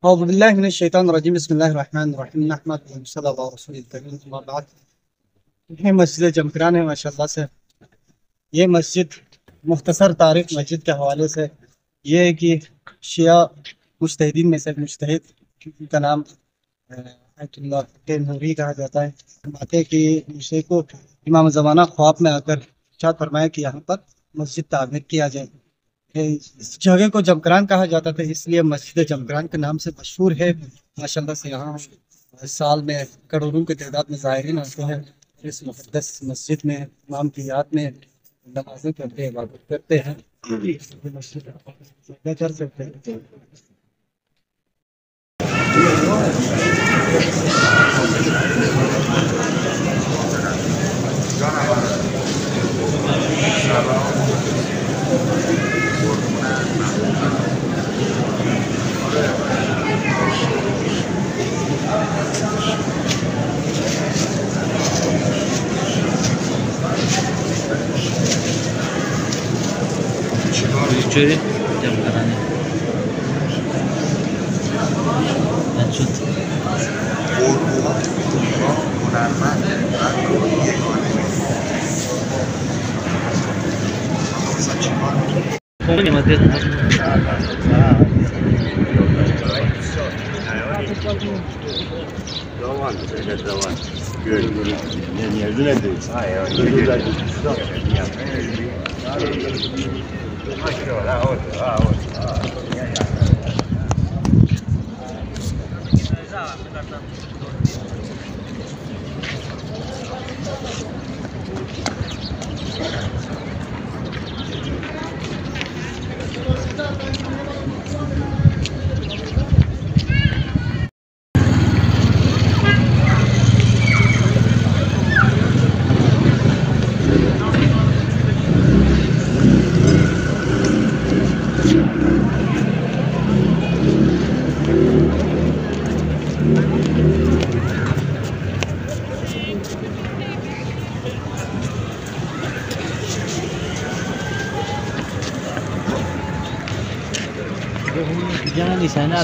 أعوذ بالله من الشيطان الرجيم بسم الله الرحمن الرحیم نحمد صلی الله رسول الکریم اما بعد। ये मस्जिद जमकरान है माशाल्लाह से। ये मस्जिद मुख्तसर तारीख मस्जिद के हवाले से ये है कि शिया मुजतहिदीन में से एक मुजतहिद का नाम आयतुल्लाह तैमूरी कहा जाता है। फरमाते हैं कि मुझे को इमाम ज़माना ख्वाब में आकर इरशाद फरमाया कि यहाँ पर मस्जिद तामीर किया जाए। इस जगह को जमकरान कहा जाता था, इसलिए मस्जिद जमकरान के नाम से मशहूर है माशाल्लाह से। यहाँ साल में करोड़ों की तादाद में ज़ायरीन आते हैं। इस मुक़द्दस मस्जिद में इमाम की याद में नमाज़ें पढ़ते हैं, इबादत करते हैं। ये मस्जिद कर सकते हैं। Curi jam karane lanjut ini mati Davan, böyle davan. Görünür. Ne diyor? Hayır, güzel bir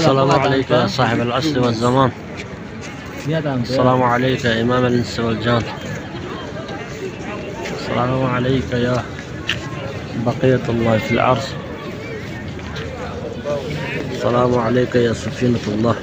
السلام عليك يا صاحب العصر والزمان. السلام عليك يا إمام الإنس والجان. السلام عليك يا بقية الله في العرش. السلام عليك يا سفينة الله.